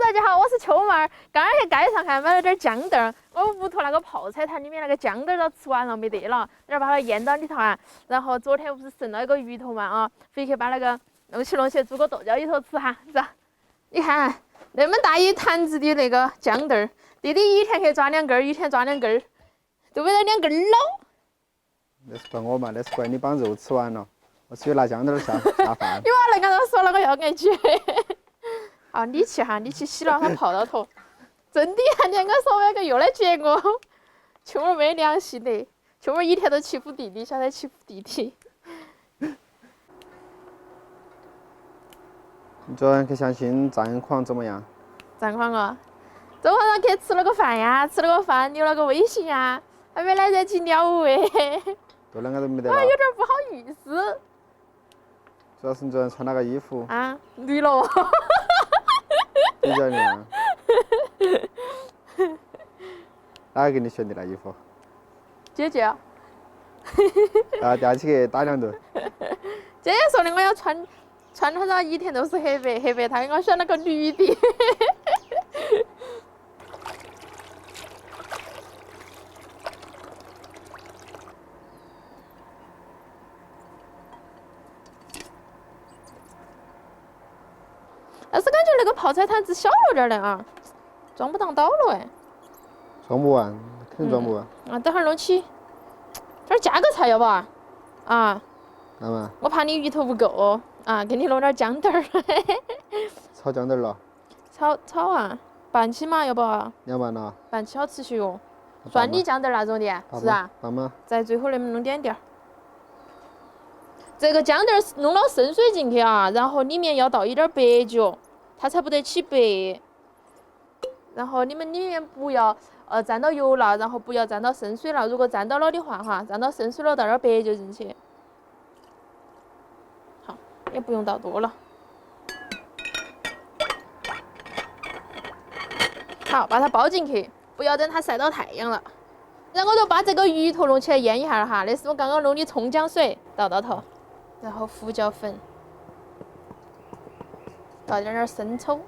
大家好，我是秋妹儿。刚刚去街上看买了点姜豆儿，我屋头那个泡菜坛里面那个姜豆儿都吃完了没得了，然后把它腌到里头啊。然后昨天不是剩了一个鱼头嘛啊，回去把那个弄起煮个豆角里头吃哈。是吧？你看那么大一坛子的那个姜豆儿，弟弟一天去抓2根儿，一天抓2根儿，都没得2根儿了。那是怪我嘛，那是怪你把肉吃完了，我只有拿姜豆儿下饭。你娃那个说了个要挨撅。好，你去哈，你去洗了它泡到头。真的呀，你我说那个又来撅我，秋妹没良心的，秋妹一天都欺负弟弟，晓得欺负弟弟。你昨天去相亲战况怎么样？战况啊，昨晚上去吃了个饭呀，吃了个饭，留了个微信呀，还没来得及聊喂。都两个都没得了。我还有点不好意思。主要是你昨天穿那个衣服，啊，绿了。比较亮。哪个给你选的那衣服？姐姐。啊，吊起去打2顿。姐姐说的我要穿它上一天都是黑白，她给我选了个绿的。但是感觉那个泡菜坛子小了点儿的啊，装不当到了哎。装不完，肯定装不完。啊，等会儿弄起，这儿加个菜要不啊？啊。干嘛？我怕你鱼头不够啊，给你弄点姜豆儿。炒姜豆儿了？炒啊，拌起嘛，要不？你要拌了？拌起好吃些哟。蒜泥姜豆儿那种的，是啊。拌吗？在最后那么弄点点儿。这个姜豆儿弄了生水进去啊，然后里面要倒一点白酒，它才不得起白。然后你们里面不要沾到油了，然后不要沾到生水了。如果沾到了的话哈，沾到生水了倒点白酒进去。好，也不用倒多了。好，把它包进去，不要等它晒到太阳了。然后我就把这个鱼头弄起来腌一下哈，那是我刚刚弄的葱姜水，倒到头。然后胡椒粉，倒点生抽，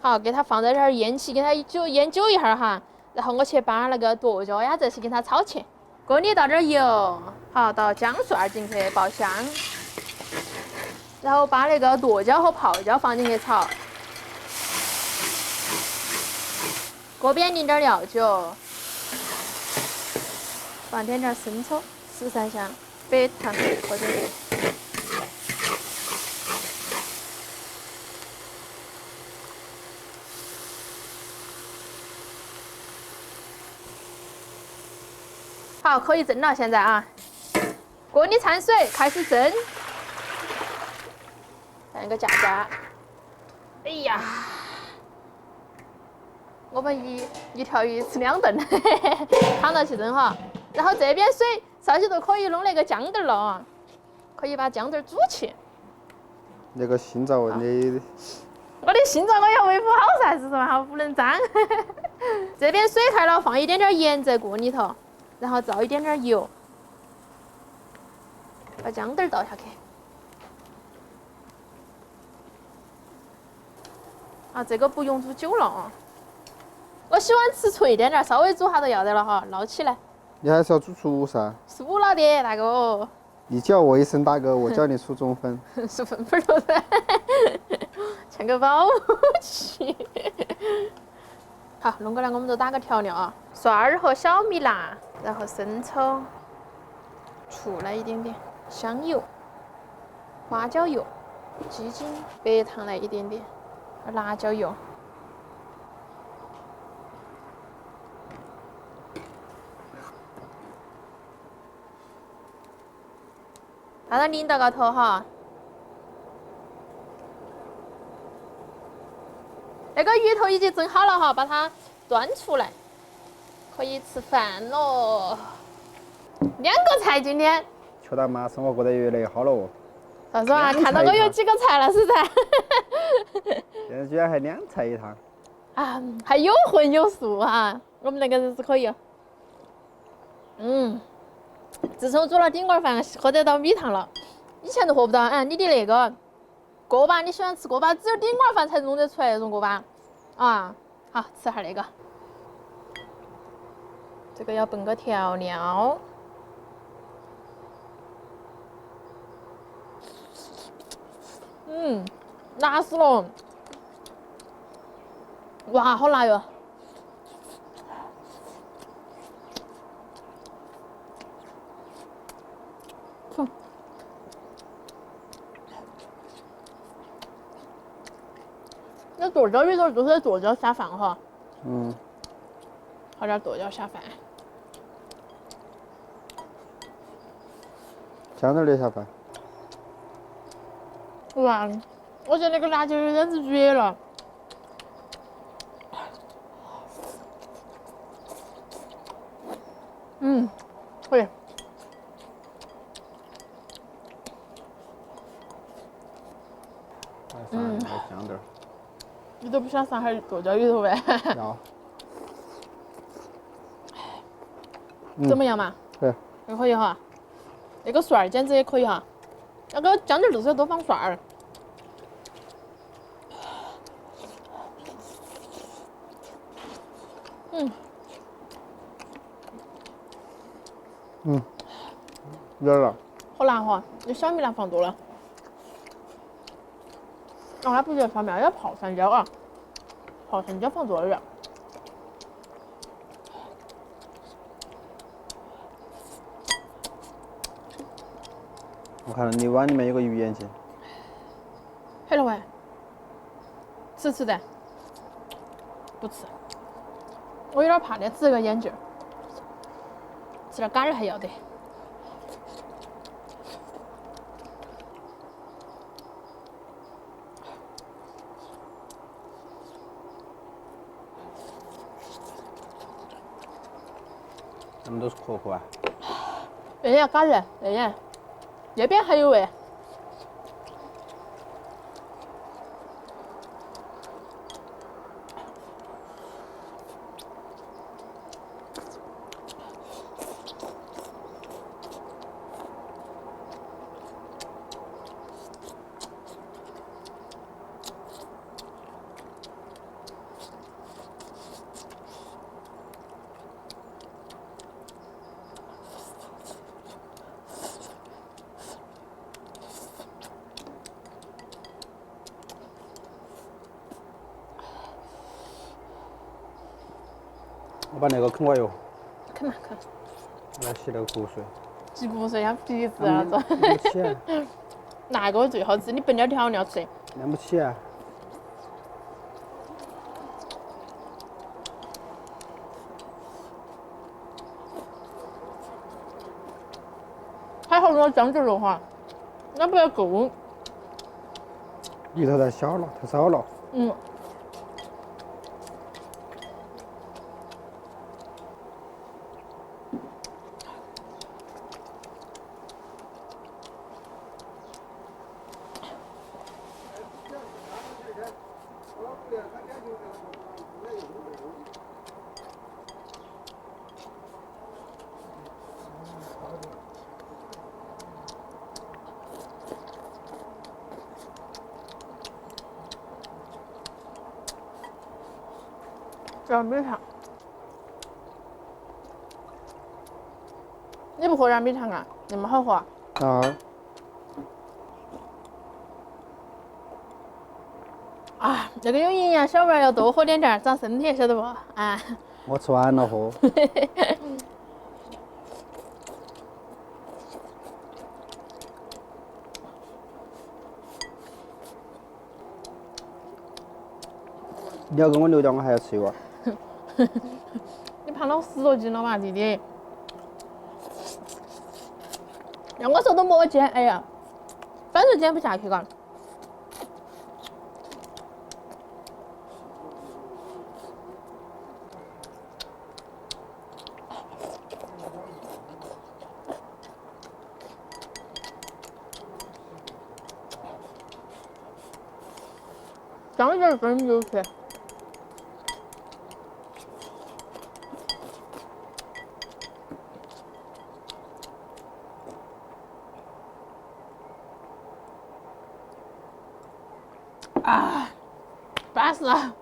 好，给它放在这儿腌起，给它腌久一下哈。然后我去把那个剁椒呀这些给它炒起。锅里倒点油，好，倒姜蒜进去爆香，然后把那个剁椒和泡椒放进去炒。锅边淋点料酒，放点生抽。13香，白糖和进去。好，可以蒸了。现在啊，锅里掺水，开始蒸。来个架。哎呀，我们一条鱼吃2顿，躺到去蒸哈。然后这边水烧起都可以弄那个姜豆儿了啊，可以把姜豆儿煮起。那个心照你。我的心照我要维护好噻，是吧？不能脏。这边水开了，放一点点盐在锅里头，然后倒一点点油，把姜豆儿倒下去。啊，这个不用煮久了啊。我喜欢吃脆点点，稍微煮下都要得了哈，捞起来。你还是要煮熟噻。熟了的大哥。你叫我一声大哥，我叫你苏中分。苏粉粉了噻，像个保姆器。好，弄过来我们就打个调料啊，蒜儿和小米辣，然后生抽、醋来一点点，香油、花椒油、鸡精、白糖来一点点，辣椒油。把它淋到高头哈。那个鱼头已经蒸好了哈，把它端出来，可以吃饭喽。2个菜今天。邱大妈生活过得越来越好了哦。啥说啊？看到我有几个菜了是噻？现在居然还2菜1汤。啊，还有荤有素哈，我们那个日子可以。自从煮了丁锅饭，喝得到米汤了，以前都喝不到。你的那个锅巴，你喜欢吃锅巴？只有顶碗饭才弄得出来那种锅巴。啊，好，吃下那个。这个要焖个调料。辣死了！哇，好辣哟！那剁椒鱼头就是剁椒下饭哈。好点剁椒下饭。姜汁儿的下饭。哇，我觉得那个辣椒鱼简直绝了。可以。姜汁儿。你都不想上海剁椒鱼头呗？要。怎么样嘛？对。还可以哈。那个蒜儿简直也可以哈。那个姜汁儿就是要多放蒜儿。热了。好辣哈！你小米辣放多了。那不叫小米，要泡山椒啊。泡山椒放多了点。我看到你碗里面有个鱼眼睛。黑了喂。吃的？不吃。我有点怕的，吃个眼镜。吃点干儿还要得。他们都是壳壳啊。那也要嘎人，那边还有喂。我把那个啃过哟。啃嘛啃。我来洗那个骨髓。洗骨髓像鼻子那种。练不起啊。那个最好吃，你焖点调料吃。练不起啊。还好用了姜汁儿的话，那不要够。鱼头太小了，太少了。这米肠，你不喝点米肠啊？那么好喝啊？啊，那个有营养，小娃要多喝点，长身体，晓得不？啊。我吃完了喝。你要跟我留掉，我还要吃一碗。你胖了10多斤了嘛，弟弟？让我说都莫减，哎呀，反正减不下去嘎。姜汁儿真有趣。啊，巴适啊！